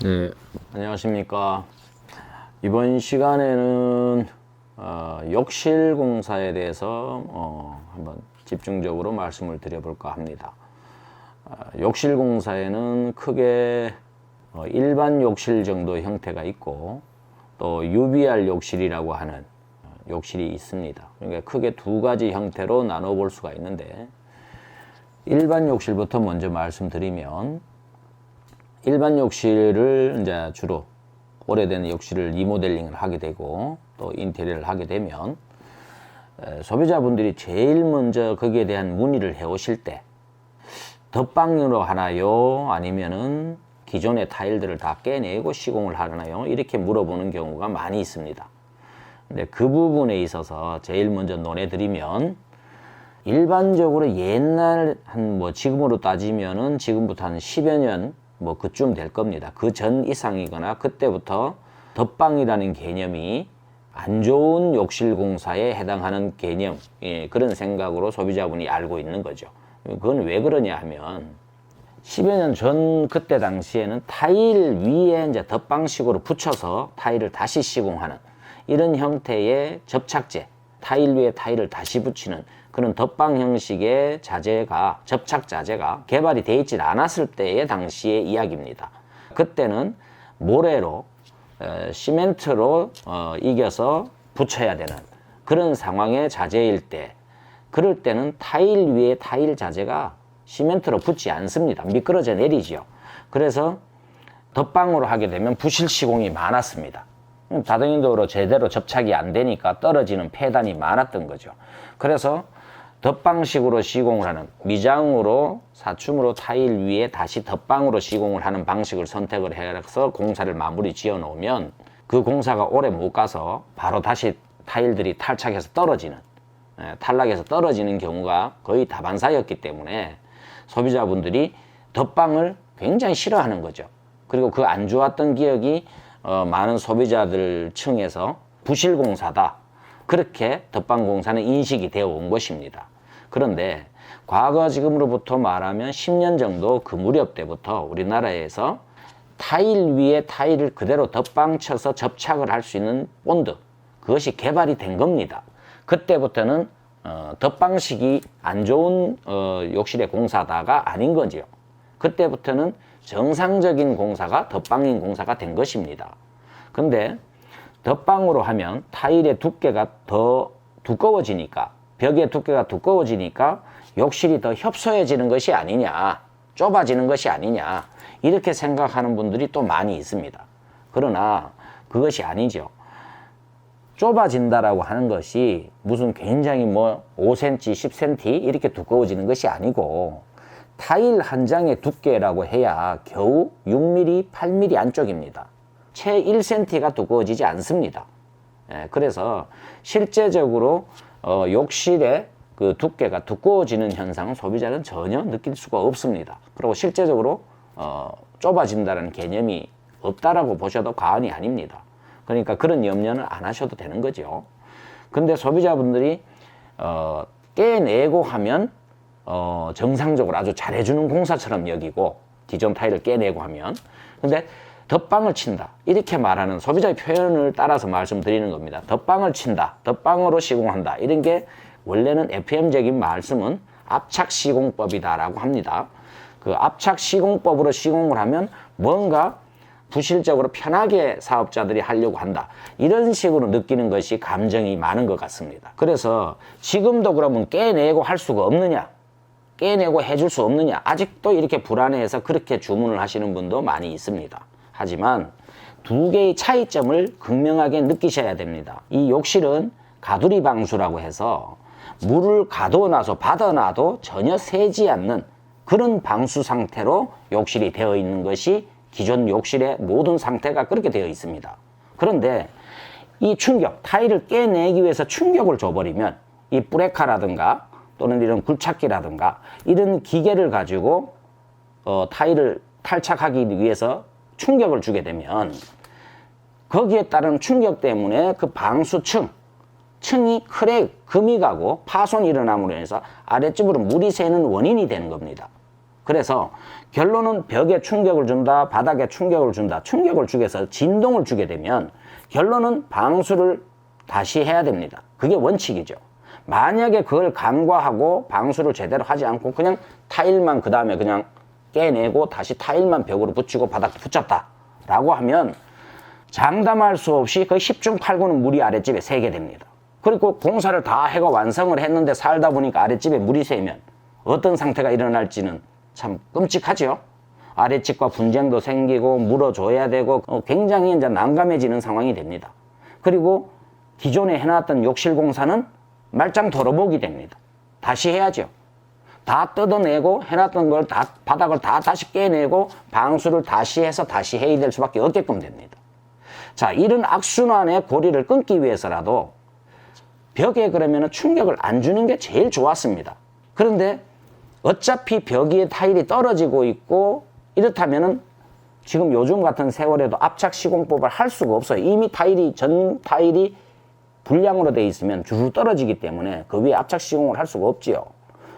네, 안녕하십니까. 이번 시간에는 욕실 공사에 대해서 한번 집중적으로 말씀을 드려볼까 합니다. 욕실 공사에는 크게 일반 욕실 정도 형태가 있고 또 UBR 욕실이라고 하는 욕실이 있습니다. 그러니까 크게 두 가지 형태로 나눠볼 수가 있는데, 일반 욕실부터 먼저 말씀드리면, 일반 욕실을 이제 주로 오래된 욕실을 리모델링을 하게 되고 또 인테리어를 하게 되면 소비자분들이 제일 먼저 거기에 대한 문의를 해 오실 때 덧방으로 하나요? 아니면은 기존의 타일들을 다 깨내고 시공을 하나요? 이렇게 물어보는 경우가 많이 있습니다. 근데 그 부분에 있어서 제일 먼저 논해드리면, 일반적으로 옛날 지금으로 따지면은 지금부터 한 10여 년 그쯤 될 겁니다. 그 전 이상이거나 그때부터 덧방이라는 개념이 안 좋은 욕실 공사에 해당하는 개념, 그런 생각으로 소비자분이 알고 있는 거죠. 그건 왜 그러냐 하면, 10여 년 전 그때 당시에는 타일 위에 이제 덧방식으로 붙여서 타일을 다시 시공하는 이런 형태의 접착제, 타일 위에 타일을 다시 붙이는 그런 덧방 형식의 자재가, 접착 자재가 개발이 되어 있지 않았을 때의 당시의 이야기입니다. 그때는 모래로, 시멘트로 이겨서 붙여야 되는 그런 상황의 자재일 때, 그럴 때는 타일 위에 타일 자재가 시멘트로 붙지 않습니다. 미끄러져 내리죠. 그래서 덧방으로 하게 되면 부실 시공이 많았습니다. 다중인도로 제대로 접착이 안 되니까 떨어지는 폐단이 많았던 거죠. 그래서 덧방식으로 시공을 하는, 미장으로 사춤으로 타일 위에 다시 덧방으로 시공을 하는 방식을 선택을 해서 공사를 마무리 지어 놓으면 그 공사가 오래 못 가서 바로 다시 타일들이 탈착해서 떨어지는, 탈락해서 떨어지는 경우가 거의 다반사였기 때문에 소비자분들이 덧방을 굉장히 싫어하는 거죠. 그리고 그 안 좋았던 기억이 많은 소비자들 층에서 부실공사다, 그렇게 덧방공사는 인식이 되어 온 것입니다. 그런데 과거 지금으로부터 말하면 10년 정도 그 무렵 때부터 우리나라에서 타일 위에 타일을 그대로 덧방 쳐서 접착을 할 수 있는 본드, 그것이 개발이 된 겁니다. 그때부터는 덧방식이 안 좋은 욕실의 공사다가 아닌 거죠. 그때부터는 정상적인 공사가 덧방인 공사가 된 것입니다. 근데 덧방으로 하면 타일의 두께가 더 두꺼워지니까, 벽의 두께가 두꺼워지니까 욕실이 더 협소해지는 것이 아니냐, 좁아지는 것이 아니냐, 이렇게 생각하는 분들이 또 많이 있습니다. 그러나 그것이 아니죠. 좁아진다라고 하는 것이 무슨 굉장히 5cm, 10cm 이렇게 두꺼워지는 것이 아니고, 타일 한 장의 두께라고 해야 겨우 6mm, 8mm 안쪽입니다. 채 1cm가 두꺼워지지 않습니다. 그래서 실제적으로 욕실의 그 두께가 두꺼워지는 현상은 소비자는 전혀 느낄 수가 없습니다. 그리고 실제적으로 좁아진다는 개념이 없다라고 보셔도 과언이 아닙니다. 그러니까 그런 염려는 안 하셔도 되는 거죠. 근데 소비자분들이 깨내고 하면 정상적으로 아주 잘해주는 공사처럼 여기고, 기존 타일을 깨내고 하면, 근데 덧방을 친다, 이렇게 말하는 소비자의 표현을 따라서 말씀드리는 겁니다. 덧방을 친다, 덧방으로 시공한다, 이런 게 원래는 FM적인 말씀은 압착시공법이다라고 합니다. 그 압착시공법으로 시공을 하면 뭔가 부실적으로 편하게 사업자들이 하려고 한다, 이런 식으로 느끼는 것이 감정이 많은 것 같습니다. 그래서 지금도 그러면 깨내고 할 수가 없느냐, 깨내고 해줄 수 없느냐, 아직도 이렇게 불안해해서 그렇게 주문을 하시는 분도 많이 있습니다. 하지만 두 개의 차이점을 극명하게 느끼셔야 됩니다. 이 욕실은 가두리 방수라고 해서 물을 가둬놔서 받아놔도 전혀 새지 않는 그런 방수 상태로 욕실이 되어 있는 것이 기존 욕실의 모든 상태가 그렇게 되어 있습니다. 그런데 이 충격, 타일을 깨내기 위해서 충격을 줘버리면, 이 브레카라든가 또는 이런 굴착기라든가 이런 기계를 가지고 타일을 탈착하기 위해서 충격을 주게 되면, 거기에 따른 충격 때문에 그 층이 크랙, 금이 가고 파손이 일어남으로 해서 아랫집으로 물이 새는 원인이 되는 겁니다. 그래서 결론은 벽에 충격을 준다, 바닥에 충격을 준다. 충격을 주게 해서 진동을 주게 되면 결론은 방수를 다시 해야 됩니다. 그게 원칙이죠. 만약에 그걸 간과하고 방수를 제대로 하지 않고 그냥 타일만 그 다음에 그냥 깨내고 다시 타일만 벽으로 붙이고 바닥 붙였다 라고 하면 장담할 수 없이 거의 10중 8구는 물이 아랫집에 새게 됩니다. 그리고 공사를 다 해가 완성을 했는데 살다 보니까 아랫집에 물이 새면 어떤 상태가 일어날지는 참 끔찍하죠. 아랫집과 분쟁도 생기고 물어줘야 되고 굉장히 이제 난감해지는 상황이 됩니다. 그리고 기존에 해놨던 욕실 공사는 말짱 덜어보기 됩니다. 다시 해야죠. 다 뜯어내고 해놨던 걸 다 바닥을 다 다시 깨내고 방수를 다시 해서 다시 해야 될 수밖에 없게끔 됩니다. 자, 이런 악순환의 고리를 끊기 위해서라도 벽에 그러면 충격을 안 주는 게 제일 좋았습니다. 그런데 어차피 벽 위에 타일이 떨어지고 있고 이렇다면은 지금 요즘 같은 세월에도 압착 시공법을 할 수가 없어요. 이미 전 타일이 불량으로 되어 있으면 주르 떨어지기 때문에 그 위에 압착 시공을 할 수가 없지요.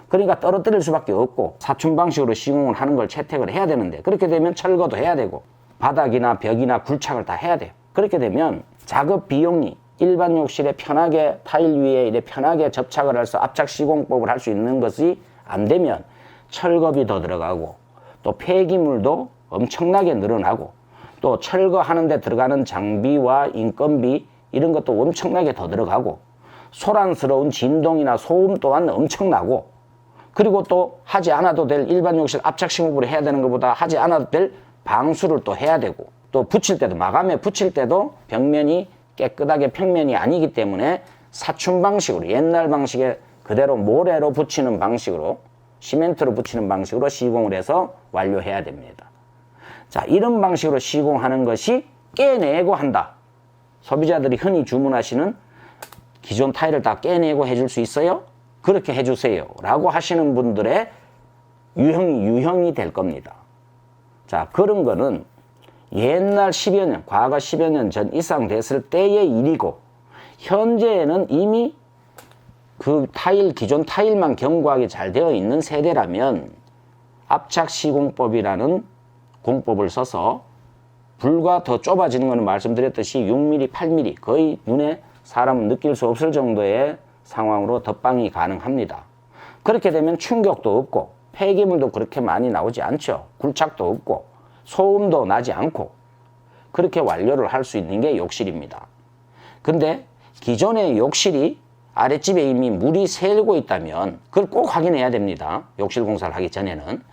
그러니까 떨어뜨릴 수밖에 없고 사춘 방식으로 시공을 하는 걸 채택을 해야 되는데 그렇게 되면 철거도 해야 되고 바닥이나 벽이나 굴착을 다 해야 돼요. 그렇게 되면 작업 비용이 일반 욕실에 편하게 타일 위에 이렇게 편하게 접착을 해서 압착 시공법을 할 수 있는 것이 안 되면 철거비 더 들어가고 또 폐기물도 엄청나게 늘어나고 또 철거하는 데 들어가는 장비와 인건비 이런 것도 엄청나게 더 들어가고 소란스러운 진동이나 소음 또한 엄청나고 그리고 또 하지 않아도 될 일반 욕실 압착 시공법을 해야 되는 것보다 하지 않아도 될 방수를 또 해야 되고 또 붙일 때도 마감에 붙일 때도 벽면이 깨끗하게 평면이 아니기 때문에 사춘 방식으로 옛날 방식에 그대로 모래로 붙이는 방식으로 시멘트로 붙이는 방식으로 시공을 해서 완료해야 됩니다. 자, 이런 방식으로 시공하는 것이 깨내고 한다. 소비자들이 흔히 주문하시는 기존 타일을 다 깨내고 해줄 수 있어요? 그렇게 해주세요 라고 하시는 분들의 유형이 될 겁니다. 자, 그런 거는 옛날 10여 년, 과거 10여 년 전 이상 됐을 때의 일이고 현재에는 이미 그 기존 타일만 견고하게 잘 되어 있는 세대라면 압착 시공법이라는 공법을 써서 불과 더 좁아지는 것은 말씀드렸듯이 6mm, 8mm 거의 눈에 사람은 느낄 수 없을 정도의 상황으로 덧방이 가능합니다. 그렇게 되면 충격도 없고 폐기물도 그렇게 많이 나오지 않죠. 굴착도 없고 소음도 나지 않고 그렇게 완료를 할 수 있는 게 욕실입니다. 근데 기존의 욕실이 아랫집에 이미 물이 새고 있다면 그걸 꼭 확인해야 됩니다. 욕실 공사를 하기 전에는.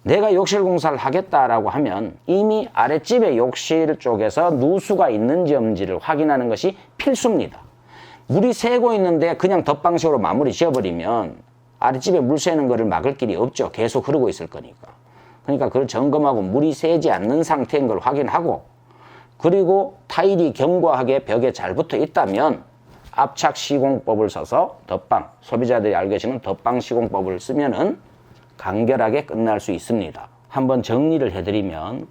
내가 욕실 공사를 하겠다라고 하면 이미 아랫집의 욕실 쪽에서 누수가 있는지 없는지를 확인하는 것이 필수입니다. 물이 새고 있는데 그냥 덧방식으로 마무리 지어버리면 아랫집에 물 새는 거를 막을 길이 없죠. 계속 흐르고 있을 거니까. 그러니까 그걸 점검하고 물이 새지 않는 상태인 걸 확인하고 그리고 타일이 견고하게 벽에 잘 붙어 있다면 압착 시공법을 써서 덧방, 소비자들이 알고 계시는 덧방 시공법을 쓰면은 간결하게 끝날 수 있습니다. 한번 정리를 해드리면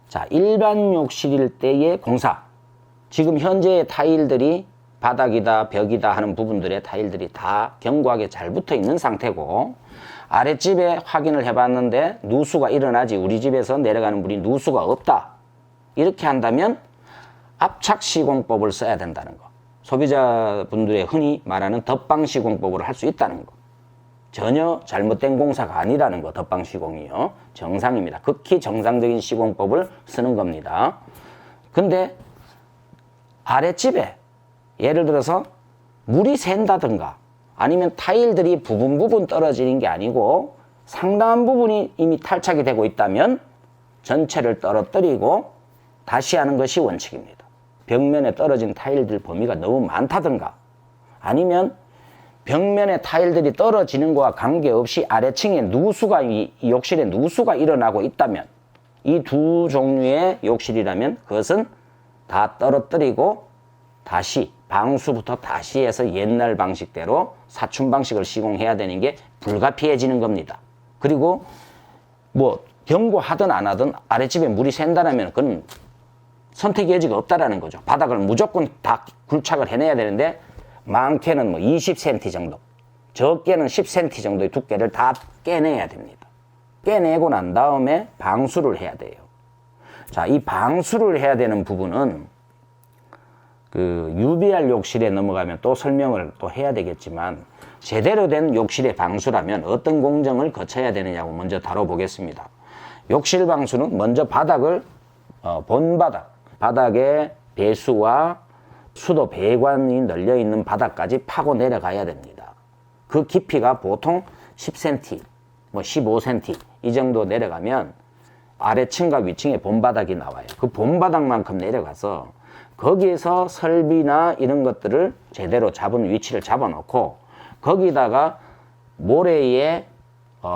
자, 일반 욕실일 때의 공사 지금 현재의 타일들이 바닥이다 벽이다 하는 부분들의 타일들이 다 견고하게 잘 붙어 있는 상태고 아랫집에 확인을 해봤는데 누수가 일어나지 우리 집에서 내려가는 물이 누수가 없다 이렇게 한다면 압착 시공법을 써야 된다는 거 소비자분들의 흔히 말하는 덧방 시공법으로 할 수 있다는 거 전혀 잘못된 공사가 아니라는 거 덧방 시공이요 정상입니다. 극히 정상적인 시공법을 쓰는 겁니다. 근데 아랫집에 예를 들어서 물이 샌다든가 아니면 타일들이 부분 떨어지는 게 아니고 상당한 부분이 이미 탈착이 되고 있다면 전체를 떨어뜨리고 다시 하는 것이 원칙입니다. 벽면에 떨어진 타일들 범위가 너무 많다든가 아니면 벽면에 타일들이 떨어지는 것과 관계없이 아래층에 누수가 이 욕실에 누수가 일어나고 있다면 이 두 종류의 욕실이라면 그것은 다 떨어뜨리고 다시 방수부터 다시 해서 옛날 방식대로 사춘 방식을 시공해야 되는 게 불가피해지는 겁니다. 그리고 뭐 견고하든 안 하든 아랫집에 물이 샌다라면 그건 선택의 여지가 없다라는 거죠. 바닥을 무조건 다 굴착을 해내야 되는데 많게는 뭐 20cm 정도, 적게는 10cm 정도의 두께를 다 깨내야 됩니다. 깨내고 난 다음에 방수를 해야 돼요. 자, 이 방수를 해야 되는 부분은 그 UBR 욕실에 넘어가면 또 설명을 또 해야 되겠지만, 제대로 된 욕실의 방수라면 어떤 공정을 거쳐야 되느냐고 먼저 다뤄보겠습니다. 욕실 방수는 먼저 바닥을 본바닥, 바닥에 배수와 수도 배관이 널려 있는 바닥까지 파고 내려가야 됩니다. 그 깊이가 보통 10cm, 뭐 15cm 이 정도 내려가면 아래층과 위층의 본바닥이 나와요. 그 본바닥만큼 내려가서 거기에서 설비나 이런 것들을 제대로 잡은 위치를 잡아놓고 거기다가 모래에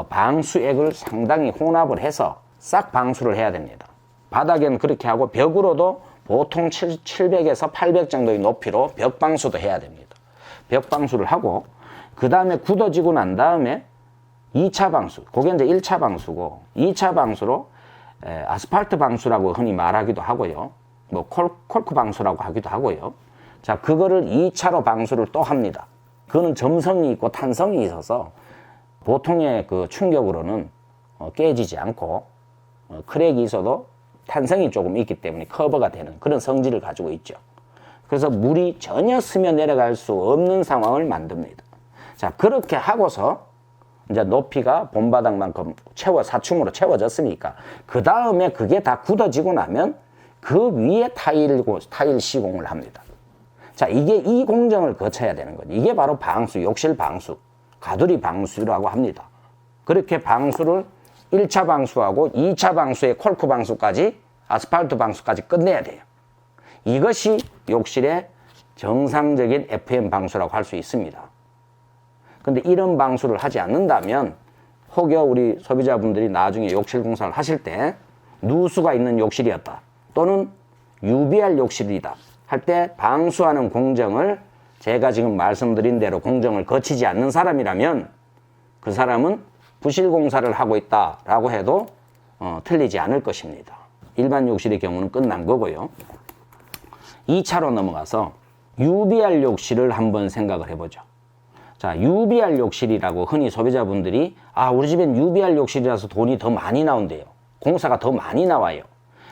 방수액을 상당히 혼합을 해서 싹 방수를 해야 됩니다. 바닥에는 그렇게 하고 벽으로도 보통 700에서 800 정도의 높이로 벽 방수도 해야 됩니다. 벽 방수를 하고 그 다음에 굳어지고 난 다음에 2차 방수, 그게 이제 1차 방수고 2차 방수로 아스팔트 방수라고 흔히 말하기도 하고요. 뭐 콜크 방수라고 하기도 하고요. 자, 그거를 2차로 방수를 또 합니다. 그거는 점성이 있고 탄성이 있어서 보통의 그 충격으로는 깨지지 않고 크랙이 있어도 탄성이 조금 있기 때문에 커버가 되는 그런 성질을 가지고 있죠. 그래서 물이 전혀 스며 내려갈 수 없는 상황을 만듭니다. 자, 그렇게 하고서 이제 높이가 본바닥만큼 사충으로 채워졌으니까 그 다음에 그게 다 굳어지고 나면 그 위에 타일 시공을 합니다. 자, 이게 이 공정을 거쳐야 되는 거죠. 이게 바로 방수, 욕실 방수, 가두리 방수라고 합니다. 그렇게 방수를 1차 방수하고 2차 방수의 콜크 방수까지, 아스팔트 방수까지 끝내야 돼요. 이것이 욕실의 정상적인 FM 방수라고 할 수 있습니다. 근데 이런 방수를 하지 않는다면 혹여 우리 소비자분들이 나중에 욕실 공사를 하실 때 누수가 있는 욕실이었다 또는 UBR 욕실이다 할 때 방수하는 공정을 제가 지금 말씀드린 대로 공정을 거치지 않는 사람이라면 그 사람은 부실 공사를 하고 있다라고 해도 틀리지 않을 것입니다. 일반 욕실의 경우는 끝난 거고요. 2차로 넘어가서 UBR 욕실을 한번 생각을 해보죠. 자, UBR 욕실이라고 흔히 소비자분들이 우리 집엔 UBR 욕실이라서 돈이 더 많이 나온대요. 공사가 더 많이 나와요.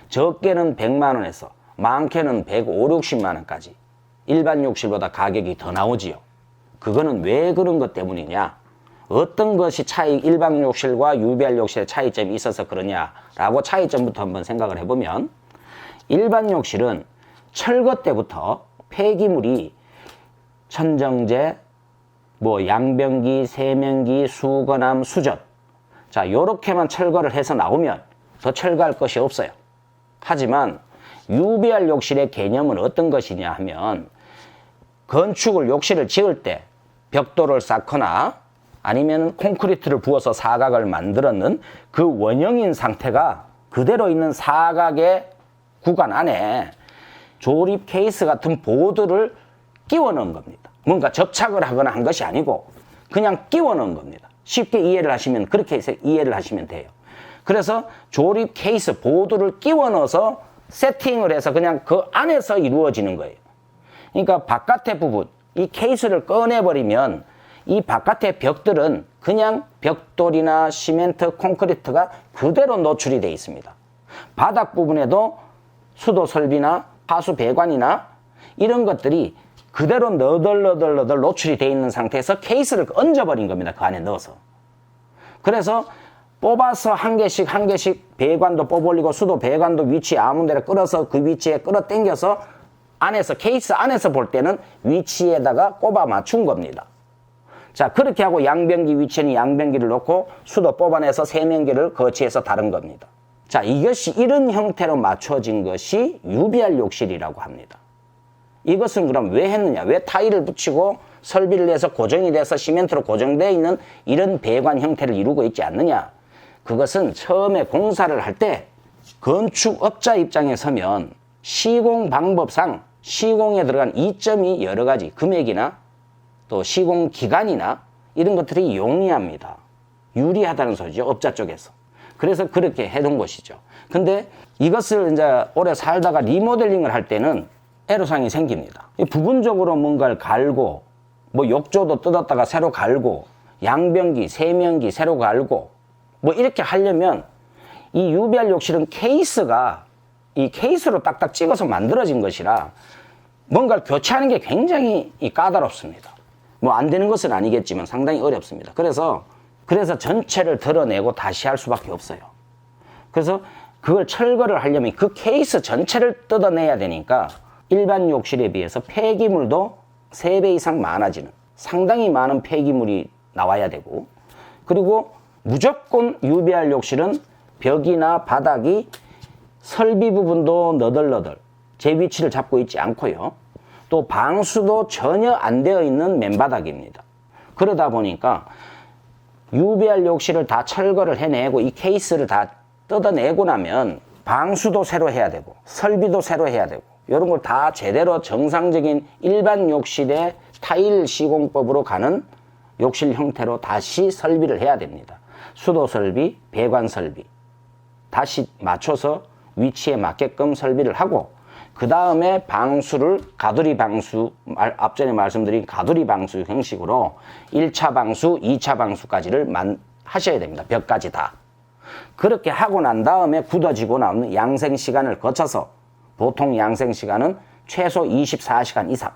적게는 100만 원에서 많게는 150, 60만 원까지 일반 욕실보다 가격이 더 나오지요. 그거는 왜 그런 것 때문이냐? 어떤 것이 일반 욕실과 UBR 욕실의 차이점이 있어서 그러냐라고 차이점부터 한번 생각을 해보면, 일반 욕실은 철거 때부터 폐기물이 천정제, 뭐 양변기, 세면기, 수거남, 수전, 자, 요렇게만 철거를 해서 나오면 더 철거할 것이 없어요. 하지만 UBR 욕실의 개념은 어떤 것이냐 하면, 건축을 욕실을 지을 때 벽돌을 쌓거나 아니면 콘크리트를 부어서 사각을 만들었는 그 원형인 상태가 그대로 있는 사각의 구간 안에 조립 케이스 같은 보드를 끼워 넣은 겁니다. 뭔가 접착을 하거나 한 것이 아니고 그냥 끼워 넣은 겁니다. 쉽게 이해를 하시면 그렇게 해서 이해를 하시면 돼요. 그래서 조립 케이스 보드를 끼워 넣어서 세팅을 해서 그냥 그 안에서 이루어지는 거예요. 그러니까 바깥의 부분, 이 케이스를 꺼내버리면 이 바깥의 벽들은 그냥 벽돌이나 시멘트, 콘크리트가 그대로 노출이 되어 있습니다. 바닥 부분에도 수도 설비나 하수 배관이나 이런 것들이 그대로 너덜너덜 노출이 되어 있는 상태에서 케이스를 얹어버린 겁니다. 그 안에 넣어서. 그래서 뽑아서 한 개씩 배관도 뽑아올리고 수도 배관도 위치 아무 데나 끌어서 그 위치에 끌어당겨서 안에서, 케이스 안에서 볼 때는 위치에다가 꼽아 맞춘 겁니다. 자, 그렇게 하고 양변기 위치에는 양변기를 놓고 수도 뽑아내서 세면기를 거치해서 다른 겁니다. 자, 이것이 이런 형태로 맞춰진 것이 UBR 욕실이라고 합니다. 이것은 그럼 왜 했느냐? 왜 타일을 붙이고 설비를 해서 고정이 돼서 시멘트로 고정되어 있는 이런 배관 형태를 이루고 있지 않느냐? 그것은 처음에 공사를 할 때 건축업자 입장에 서면 시공 방법상 시공에 들어간 이점이 여러 가지, 금액이나 또 시공 기간이나 이런 것들이 용이합니다. 유리하다는 소리죠, 업자 쪽에서. 그래서 그렇게 해둔 것이죠. 근데 이것을 이제 오래 살다가 리모델링을 할 때는 애로사항이 생깁니다. 부분적으로 뭔가를 갈고, 뭐 욕조도 뜯었다가 새로 갈고, 양변기, 세면기 새로 갈고, 뭐 이렇게 하려면 이 UBR 욕실은 케이스가 이 케이스로 딱딱 찍어서 만들어진 것이라 뭔가를 교체하는 게 굉장히 까다롭습니다. 뭐 안 되는 것은 아니겠지만 상당히 어렵습니다. 그래서 전체를 드러내고 다시 할 수밖에 없어요. 그래서 그걸 철거를 하려면 그 케이스 전체를 뜯어내야 되니까 일반 욕실에 비해서 폐기물도 3배 이상 많아지는 상당히 많은 폐기물이 나와야 되고, 그리고 무조건 UBR 욕실은 벽이나 바닥이 설비 부분도 너덜너덜 제 위치를 잡고 있지 않고요. 또 방수도 전혀 안 되어 있는 맨바닥입니다. 그러다 보니까 UBR 욕실을 다 철거를 해내고 이 케이스를 다 뜯어내고 나면 방수도 새로 해야 되고 설비도 새로 해야 되고 이런 걸 다 제대로 정상적인 일반 욕실의 타일 시공법으로 가는 욕실 형태로 다시 설비를 해야 됩니다. 수도 설비, 배관 설비 다시 맞춰서 위치에 맞게끔 설비를 하고, 그 다음에 방수를 가두리 방수, 앞전에 말씀드린 가두리 방수 형식으로 1차 방수, 2차 방수까지를 하셔야 됩니다. 벽까지 다. 그렇게 하고 난 다음에 굳어지고 나오는 양생 시간을 거쳐서, 보통 양생 시간은 최소 24시간 이상,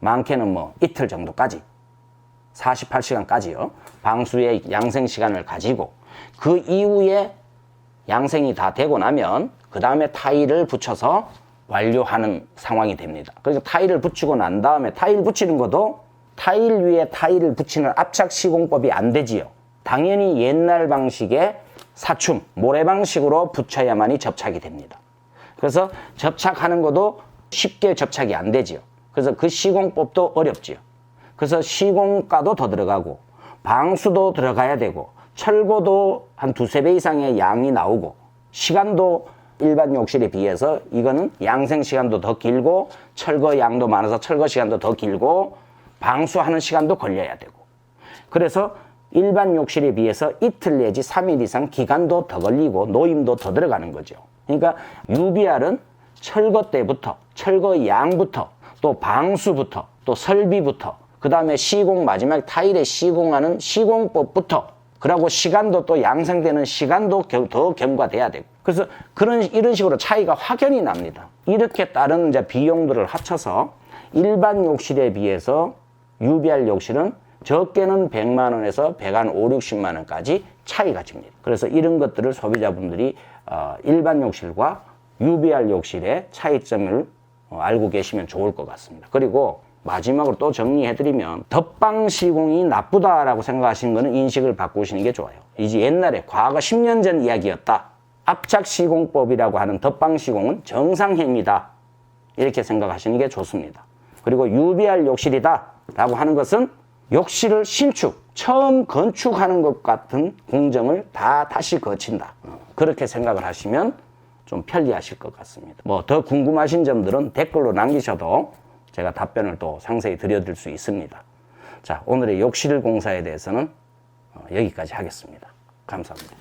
많게는 뭐 이틀 정도까지, 48시간까지요. 방수의 양생 시간을 가지고 그 이후에 양생이 다 되고 나면 그 다음에 타일을 붙여서 완료하는 상황이 됩니다. 그래서 타일을 붙이고 난 다음에 타일 붙이는 것도 타일 위에 타일을 붙이는 압착 시공법이 안 되지요. 당연히 옛날 방식의 사춤, 모래 방식으로 붙여야만이 접착이 됩니다. 그래서 접착하는 것도 쉽게 접착이 안 되지요. 그래서 그 시공법도 어렵지요. 그래서 시공가도 더 들어가고 방수도 들어가야 되고 철거도 한 2~3배 이상의 양이 나오고, 시간도 일반 욕실에 비해서 이거는 양생 시간도 더 길고 철거 양도 많아서 철거 시간도 더 길고 방수하는 시간도 걸려야 되고, 그래서 일반 욕실에 비해서 이틀 내지 3일 이상 기간도 더 걸리고 노임도 더 들어가는 거죠. 그러니까 UBR은 철거 때부터, 철거 양부터, 또 방수부터, 또 설비부터, 그 다음에 시공, 마지막 타일에 시공하는 시공법부터, 그리고 시간도 또 양생되는 시간도 더 경과돼야 되고, 그래서 이런 식으로 차이가 확연히 납니다. 이렇게 따른 이제 비용들을 합쳐서 일반 욕실에 비해서 UBR 욕실은 적게는 100만 원에서 150~60만 원까지 차이가 집니다. 그래서 이런 것들을 소비자분들이 일반 욕실과 UBR 욕실의 차이점을 알고 계시면 좋을 것 같습니다. 그리고 마지막으로 또 정리해드리면, 덧방 시공이 나쁘다라고 생각하시는 거는 인식을 바꾸시는 게 좋아요. 이제 옛날에 과거 10년 전 이야기였다. 압착 시공법이라고 하는 덧방 시공은 정상행위다. 이렇게 생각하시는 게 좋습니다. 그리고 UBR 욕실이다 라고 하는 것은 욕실을 신축, 처음 건축하는 것 같은 공정을 다시 거친다. 그렇게 생각을 하시면 좀 편리하실 것 같습니다. 뭐 더 궁금하신 점들은 댓글로 남기셔도 제가 답변을 또 상세히 드려드릴 수 있습니다. 자, 오늘의 욕실 공사에 대해서는 여기까지 하겠습니다. 감사합니다.